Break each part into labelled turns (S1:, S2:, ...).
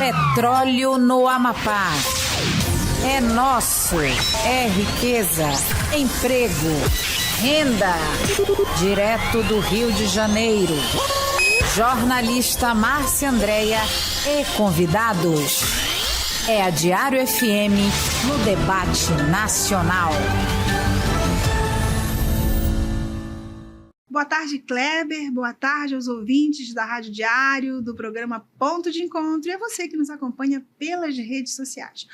S1: Petróleo no Amapá. É nosso, é riqueza, emprego, renda. Direto do Rio de Janeiro. Jornalista Márcia Andréia e convidados. É a Diário FM no debate nacional.
S2: Boa tarde, Kleber. Boa tarde aos ouvintes da Rádio Diário, do programa Ponto de Encontro e a você que nos acompanha pelas redes sociais.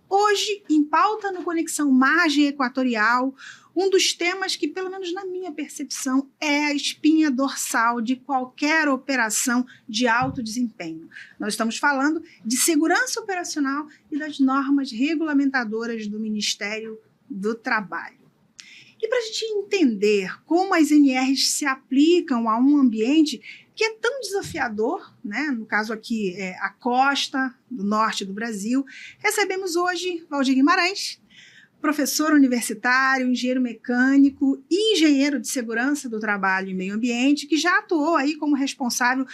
S2: Hoje, em pauta no Conexão Margem Equatorial, um dos temas que, pelo menos na minha percepção, é a espinha dorsal de qualquer operação de alto desempenho. Nós estamos falando de segurança operacional e das normas regulamentadoras do Ministério do Trabalho. E para a gente entender como as NRs se aplicam a um ambiente que é tão desafiador, né? No caso aqui é a costa do norte do Brasil, recebemos hoje Valdir Guimarães, professor universitário, engenheiro mecânico e engenheiro de segurança do trabalho e meio ambiente, que já atuou aí como responsável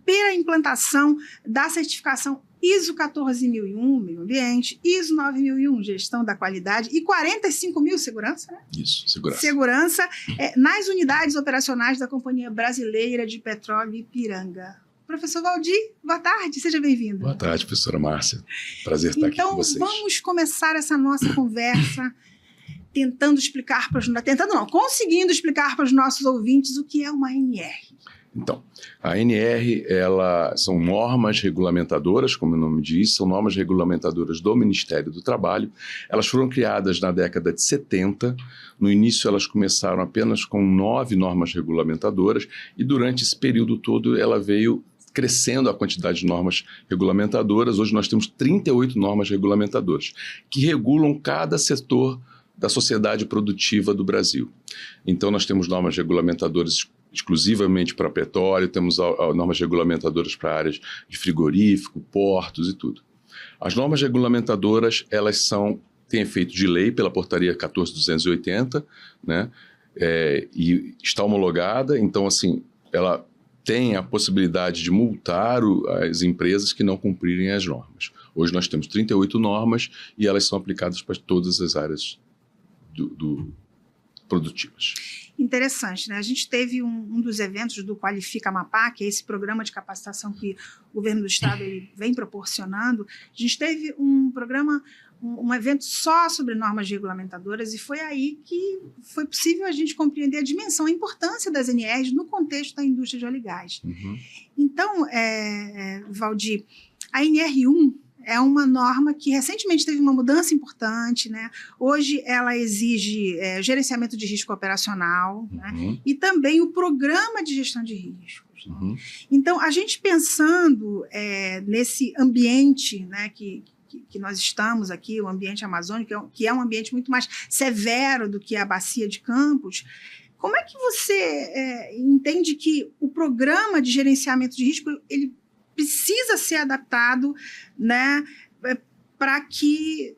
S2: pela implantação da certificação ISO 14001, meio ambiente, ISO 9001, gestão da qualidade, e 45000, segurança, né?
S3: Isso, segurança.
S2: Segurança nas unidades operacionais da Companhia Brasileira de Petróleo Ipiranga. Professor Valdir, boa tarde, seja bem-vindo.
S3: Boa tarde, professora Márcia. Prazer estar aqui com vocês.
S2: Então, vamos começar essa nossa conversa conseguindo explicar para os nossos ouvintes o que é uma NR.
S3: Então, a NR, são normas regulamentadoras, como o nome diz, são normas regulamentadoras do Ministério do Trabalho. Elas foram criadas na década de 70. No início, elas começaram apenas com 9 normas regulamentadoras e durante esse período todo ela veio crescendo a quantidade de normas regulamentadoras. Hoje nós temos 38 normas regulamentadoras que regulam cada setor da sociedade produtiva do Brasil. Então, nós temos normas regulamentadoras exclusivamente para petróleo, temos normas regulamentadoras para áreas de frigorífico, portos e tudo. As normas regulamentadoras, elas têm efeito de lei pela portaria 14.280, né? E está homologada, então, assim, ela tem a possibilidade de multar as empresas que não cumprirem as normas. Hoje nós temos 38 normas e elas são aplicadas para todas as áreas produtivas.
S2: Interessante, né? A gente teve um dos eventos do Qualifica Amapá, que é esse programa de capacitação que o governo do estado ele vem proporcionando. A gente teve um evento só sobre normas regulamentadoras e foi aí que foi possível a gente compreender a dimensão, a importância das NRs no contexto da indústria de óleo e gás.
S3: Uhum.
S2: Então, Valdir, a NR1 é uma norma que recentemente teve uma mudança importante, né? Hoje ela exige gerenciamento de risco operacional,
S3: uhum,
S2: né? E também o programa de gestão de riscos.
S3: Uhum.
S2: Né? Então, a gente pensando nesse ambiente, né, que nós estamos aqui, o ambiente amazônico, que é um ambiente muito mais severo do que a bacia de Campos, como é que você entende que o programa de gerenciamento de risco ele precisa ser adaptado, né, para que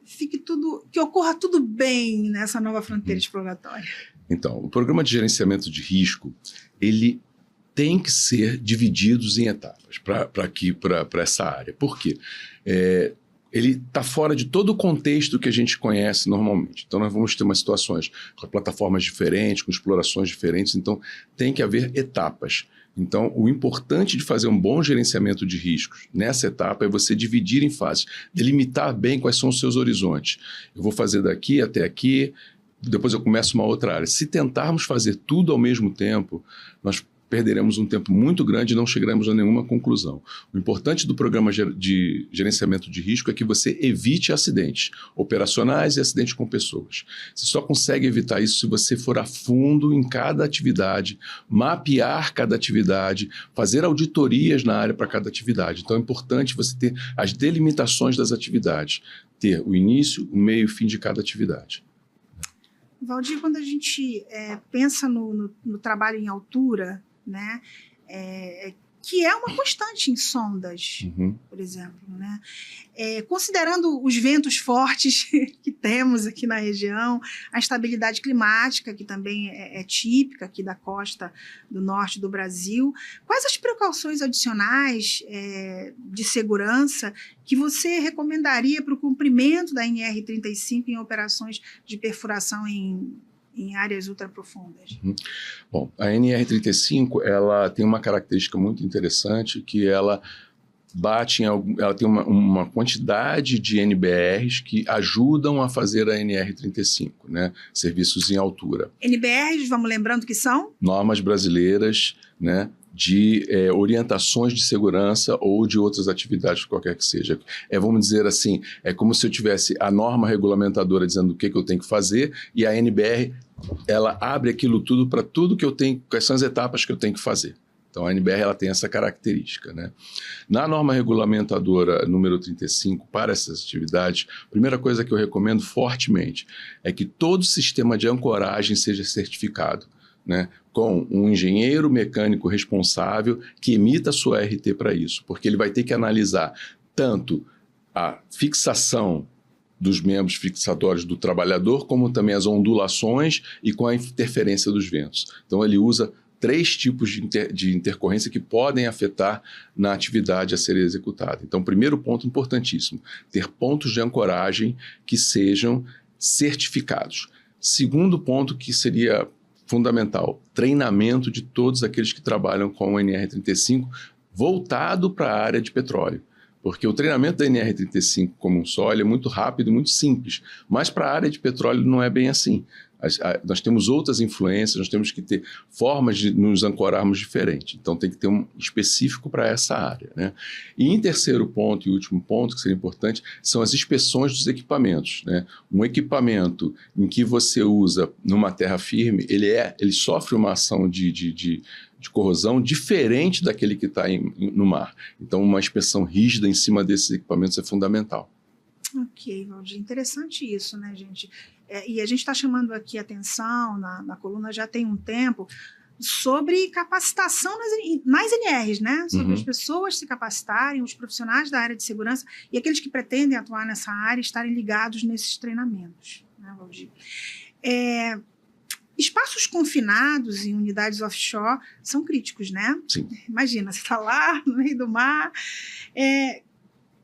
S2: ocorra tudo bem nessa nova fronteira exploratória?
S3: Então, o programa de gerenciamento de risco, ele tem que ser dividido em etapas para essa área. Por quê? Ele está fora de todo o contexto que a gente conhece normalmente. Então, nós vamos ter umas situações com plataformas diferentes, com explorações diferentes, então tem que haver etapas. Então, o importante de fazer um bom gerenciamento de riscos nessa etapa é você dividir em fases, delimitar bem quais são os seus horizontes. Eu vou fazer daqui até aqui, depois eu começo uma outra área. Se tentarmos fazer tudo ao mesmo tempo, nós perderemos um tempo muito grande e não chegaremos a nenhuma conclusão. O importante do programa de gerenciamento de risco é que você evite acidentes operacionais e acidentes com pessoas. Você só consegue evitar isso se você for a fundo em cada atividade, mapear cada atividade, fazer auditorias na área para cada atividade. Então é importante você ter as delimitações das atividades, ter o início, o meio e o fim de cada atividade.
S2: Valdir, quando a gente pensa no trabalho em altura, né, que é uma constante em sondas,
S3: Uhum.
S2: por exemplo, né? Considerando os ventos fortes que temos aqui na região, a instabilidade climática, que também é típica aqui da costa do norte do Brasil, quais as precauções adicionais de segurança que você recomendaria para o cumprimento da NR35 em operações de perfuração em áreas ultraprofundas?
S3: Bom, a NR35 ela tem uma característica muito interessante que ela ela tem uma quantidade de NBRs que ajudam a fazer a NR35, né? Serviços em altura.
S2: NBRs, vamos lembrando que são?
S3: Normas brasileiras, né? De orientações de segurança ou de outras atividades, qualquer que seja. Vamos dizer assim, é como se eu tivesse a norma regulamentadora dizendo o que eu tenho que fazer e a NBR, ela abre aquilo tudo para tudo que eu tenho, quais são as etapas que eu tenho que fazer. Então, a NBR ela tem essa característica, né? Na norma regulamentadora número 35, para essas atividades, a primeira coisa que eu recomendo fortemente é que todo sistema de ancoragem seja certificado, né? Com um engenheiro mecânico responsável que emita a sua RT para isso, porque ele vai ter que analisar tanto a fixação dos membros fixatórios do trabalhador, como também as ondulações e com a interferência dos ventos. Então, ele usa 3 tipos de intercorrência que podem afetar na atividade a ser executada. Então, primeiro ponto importantíssimo, ter pontos de ancoragem que sejam certificados. Segundo ponto que seria fundamental, treinamento de todos aqueles que trabalham com o NR35 voltado para a área de petróleo. Porque o treinamento da NR35 como um só é muito rápido e muito simples, mas para a área de petróleo não é bem assim. Nós temos outras influências, nós temos que ter formas de nos ancorarmos diferente. Então, tem que ter um específico para essa área, né? E em terceiro ponto e último ponto, que seria importante, são as inspeções dos equipamentos, né? Um equipamento em que você usa numa terra firme, ele sofre uma ação de corrosão diferente daquele que está no mar. Então, uma inspeção rígida em cima desses equipamentos é fundamental.
S2: Ok, Valdir, interessante isso, né, gente? E a gente está chamando aqui atenção na coluna já tem um tempo sobre capacitação nas NRs, né? Sobre as pessoas se capacitarem, os profissionais da área de segurança e aqueles que pretendem atuar nessa área estarem ligados nesses treinamentos, né, Valdir? Espaços confinados em unidades offshore são críticos, né?
S3: Sim.
S2: Imagina, você está lá no meio do mar.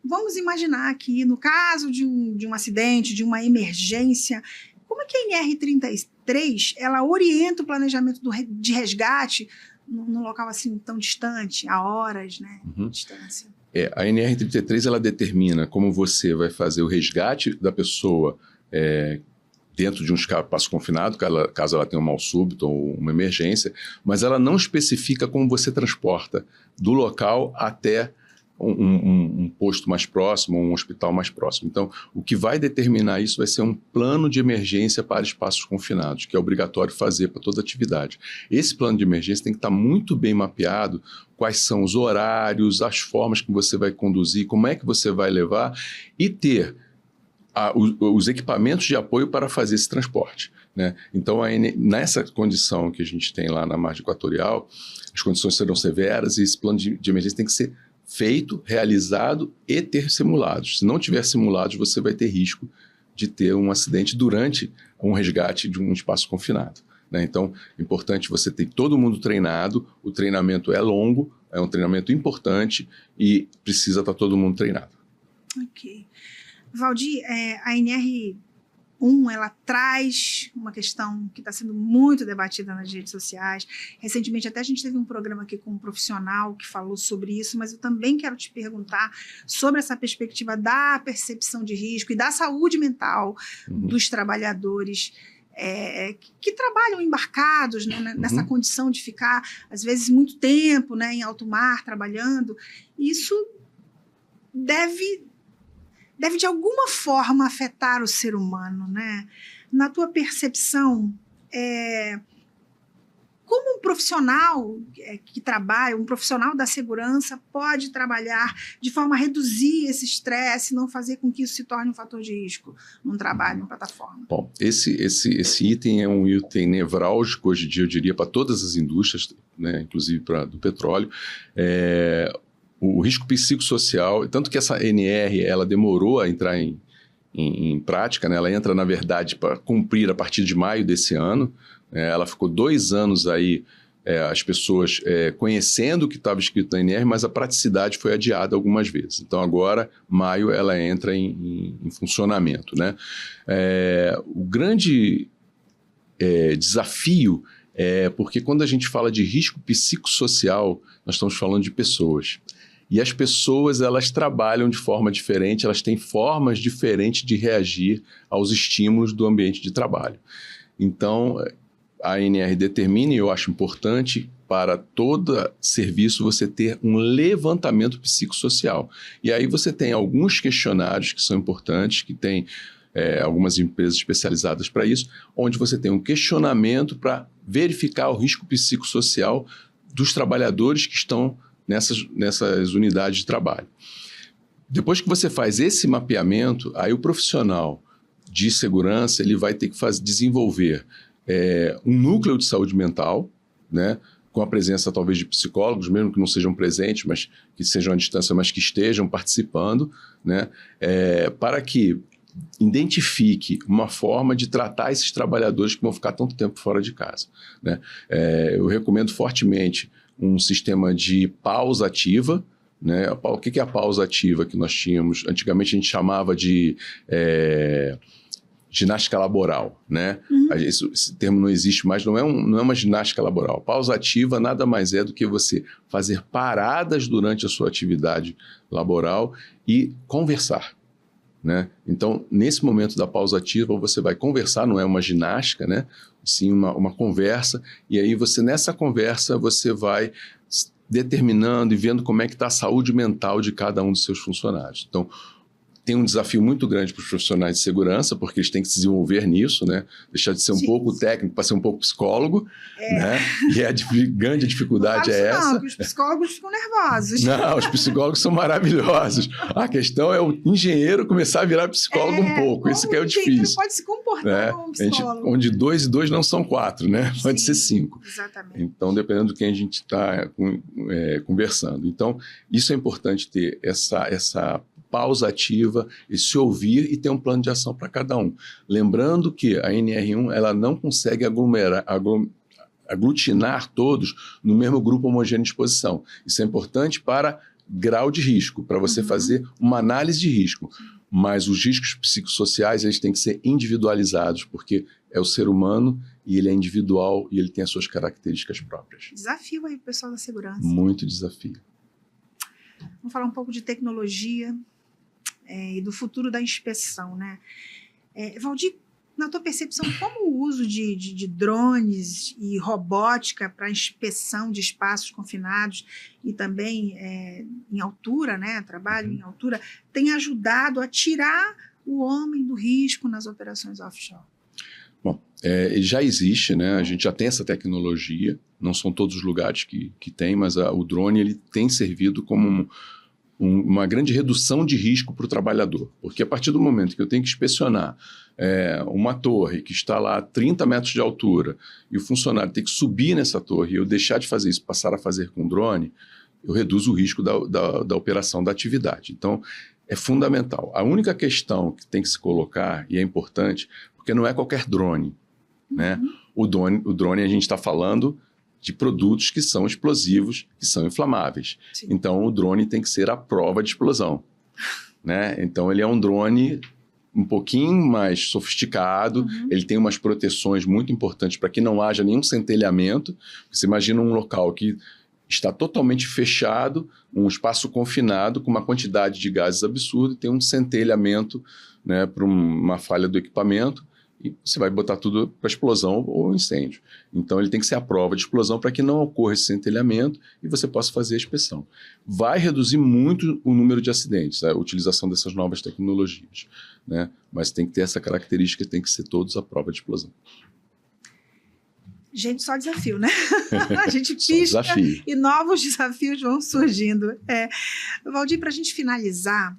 S2: Vamos imaginar que, no caso de um acidente, de uma emergência, como é que a NR33 ela orienta o planejamento de resgate num local assim tão distante, a horas, né, de distância?
S3: A NR33 ela determina como você vai fazer o resgate da pessoa dentro de um espaço confinado, caso ela tenha um mal súbito ou uma emergência, mas ela não especifica como você transporta do local até um posto mais próximo, um hospital mais próximo. Então, o que vai determinar isso vai ser um plano de emergência para espaços confinados, que é obrigatório fazer para toda atividade. Esse plano de emergência tem que estar muito bem mapeado, quais são os horários, as formas que você vai conduzir, como é que você vai levar e ter os equipamentos de apoio para fazer esse transporte, né? Então, nessa condição que a gente tem lá na margem equatorial, as condições serão severas e esse plano de emergência tem que ser feito, realizado e ter simulados. Se não tiver simulados, você vai ter risco de ter um acidente durante um resgate de um espaço confinado, né? Então, é importante você ter todo mundo treinado, o treinamento é longo, é um treinamento importante e precisa estar todo mundo treinado.
S2: Ok. Valdir, a NR1 ela traz uma questão que está sendo muito debatida nas redes sociais. Recentemente até a gente teve um programa aqui com um profissional que falou sobre isso, mas eu também quero te perguntar sobre essa perspectiva da percepção de risco e da saúde mental dos trabalhadores que trabalham embarcados, né, nessa condição de ficar, às vezes, muito tempo, né, em alto mar, trabalhando. Isso deve de alguma forma afetar o ser humano, né? Na tua percepção, como um profissional que trabalha, um profissional da segurança pode trabalhar de forma a reduzir esse estresse, não fazer com que isso se torne um fator de risco num trabalho, em plataforma?
S3: Bom, esse item é um item nevrálgico hoje em dia, eu diria, para todas as indústrias, né, inclusive do petróleo. O risco psicossocial, tanto que essa NR ela demorou a entrar em prática, né? Ela entra, na verdade, para cumprir a partir de maio desse ano. Ela ficou 2 anos aí, as pessoas conhecendo o que estava escrito na NR, mas a praticidade foi adiada algumas vezes. Então, agora, maio, ela entra em funcionamento, né? O grande desafio porque quando a gente fala de risco psicossocial, nós estamos falando de pessoas. E as pessoas, elas trabalham de forma diferente, elas têm formas diferentes de reagir aos estímulos do ambiente de trabalho. Então, a ANR determina, e eu acho importante, para todo serviço você ter um levantamento psicossocial. E aí você tem alguns questionários que são importantes, que tem algumas empresas especializadas para isso, onde você tem um questionamento para verificar o risco psicossocial dos trabalhadores que estão nessas unidades de trabalho. Depois que você faz esse mapeamento, aí o profissional de segurança ele vai ter que desenvolver um núcleo de saúde mental, né, com a presença talvez de psicólogos, mesmo que não sejam presentes, mas que sejam à distância, mas que estejam participando, né, para que identifique uma forma de tratar esses trabalhadores que vão ficar tanto tempo fora de casa, né? Eu recomendo fortemente um sistema de pausa ativa, né? O que é a pausa ativa que nós tínhamos? Antigamente a gente chamava de ginástica laboral, né? Esse termo não existe mais, não é uma ginástica laboral. Pausa ativa nada mais é do que você fazer paradas durante a sua atividade laboral e conversar, né? Então, nesse momento da pausa ativa, você vai conversar, não é uma ginástica, né? Sim, uma conversa, e aí nessa conversa você vai determinando e vendo como é que está a saúde mental de cada um dos seus funcionários. Então, tem um desafio muito grande para os profissionais de segurança, porque eles têm que se desenvolver nisso, né? Deixar de ser um pouco técnico para ser um pouco psicólogo, né? E a grande dificuldade é essa.
S2: Não, que os psicólogos ficam nervosos.
S3: Não, os psicólogos são maravilhosos. A questão é o engenheiro começar a virar psicólogo um pouco. Isso que é o difícil.
S2: Pode se comportar como um psicólogo.
S3: Onde 2 e 2 não são 4, né? Pode ser 5.
S2: Exatamente.
S3: Então, dependendo do que a gente está conversando. Então, isso é importante ter essa pausa ativa, e se ouvir e ter um plano de ação para cada um. Lembrando que a NR1 ela não consegue aglutinar todos no mesmo grupo homogêneo de exposição. Isso é importante para grau de risco, para você fazer uma análise de risco. Mas os riscos psicossociais eles têm que ser individualizados, porque é o ser humano e ele é individual e ele tem as suas características próprias.
S2: Desafio aí para o pessoal da segurança.
S3: Muito desafio.
S2: Vamos falar um pouco de tecnologia e do futuro da inspeção, né? Valdir, na tua percepção, como o uso de drones e robótica para inspeção de espaços confinados e também em altura, né, trabalho em altura, tem ajudado a tirar o homem do risco nas operações offshore?
S3: Bom, já existe, né? A gente já tem essa tecnologia, não são todos os lugares que tem, mas o drone ele tem servido como uma grande redução de risco para o trabalhador, porque a partir do momento que eu tenho que inspecionar uma torre que está lá a 30 metros de altura e o funcionário tem que subir nessa torre e eu deixar de fazer isso, passar a fazer com drone, eu reduzo o risco da operação da atividade. Então, é fundamental. A única questão que tem que se colocar, e é importante, porque não é qualquer drone, né? O drone a gente está falando de produtos que são explosivos, que são inflamáveis. Sim. Então, o drone tem que ser à prova de explosão, né? Então, ele é um drone um pouquinho mais sofisticado, ele tem umas proteções muito importantes para que não haja nenhum centelhamento. Você imagina um local que está totalmente fechado, um espaço confinado, com uma quantidade de gases absurda, e tem um centelhamento, né, para uma falha do equipamento, e você vai botar tudo para explosão ou incêndio. Então, ele tem que ser à prova de explosão para que não ocorra esse centelhamento e você possa fazer a inspeção. Vai reduzir muito o número de acidentes, a utilização dessas novas tecnologias, né? Mas tem que ter essa característica, tem que ser todos à prova de explosão.
S2: Gente, só desafio, né? A gente pisca e novos desafios vão surgindo. Valdir, para a gente finalizar,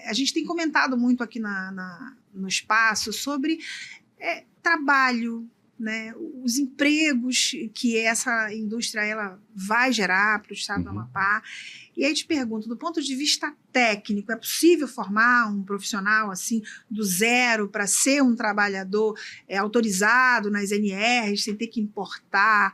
S2: a gente tem comentado muito aqui no espaço sobre trabalho, né? Os empregos que essa indústria ela vai gerar para o estado do Amapá. E aí te pergunto, do ponto de vista técnico, é possível formar um profissional assim do zero para ser um trabalhador autorizado nas NRs, sem ter que importar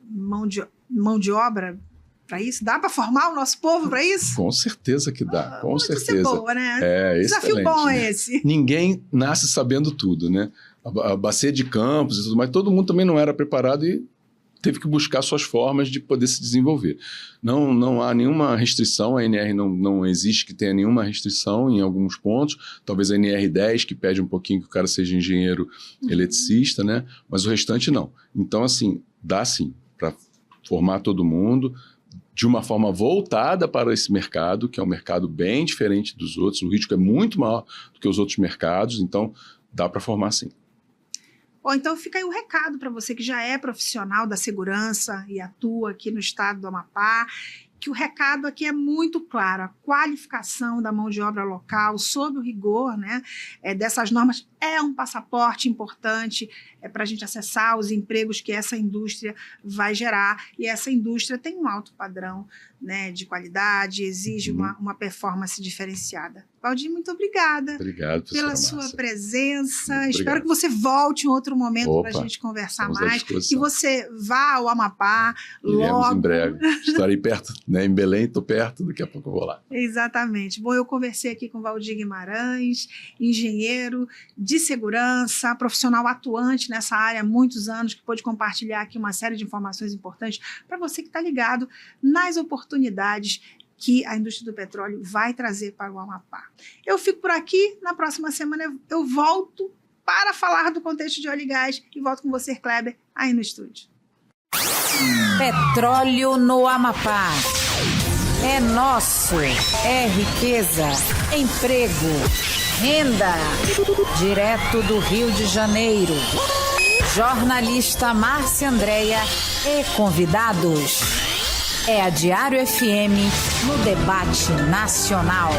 S2: mão de obra para isso? Dá para formar o nosso povo para isso?
S3: Com certeza que dá, com certeza.
S2: Isso é boa, né? Desafio bom esse.
S3: Ninguém nasce sabendo tudo, né? A bacia de campos e tudo mais, todo mundo também não era preparado e teve que buscar suas formas de poder se desenvolver. Não há nenhuma restrição, a NR não existe que tenha nenhuma restrição em alguns pontos, talvez a NR 10, que pede um pouquinho que o cara seja engenheiro eletricista, né? Mas o restante não. Então, assim, dá sim para formar todo mundo de uma forma voltada para esse mercado, que é um mercado bem diferente dos outros, o risco é muito maior do que os outros mercados, então dá para formar sim.
S2: Bom, então fica aí o recado para você que já é profissional da segurança e atua aqui no estado do Amapá, que o recado aqui é muito claro, a qualificação da mão de obra local, sob o rigor, né, dessas normas, é um passaporte importante para a gente acessar os empregos que essa indústria vai gerar, e essa indústria tem um alto padrão, né, de qualidade, exige uma performance diferenciada. Valdir, muito obrigada.
S3: Obrigado
S2: pela sua presença. Espero que você volte em outro momento para a gente conversar mais. Que você vá ao Amapá logo.
S3: Em breve. Estarei perto, né, em Belém, estou perto, daqui a pouco eu vou lá.
S2: Exatamente. Bom, eu conversei aqui com Valdir Guimarães, engenheiro de segurança, profissional atuante nessa área há muitos anos, que pôde compartilhar aqui uma série de informações importantes para você que está ligado nas oportunidades que a indústria do petróleo vai trazer para o Amapá. Eu fico por aqui, na próxima semana eu volto para falar do contexto de óleo e gás e volto com você, Kleber, aí no estúdio.
S1: Petróleo no Amapá. É nosso, é riqueza, emprego, renda. Direto do Rio de Janeiro. Jornalista Márcia Andréia e convidados. É a Diário FM no debate nacional.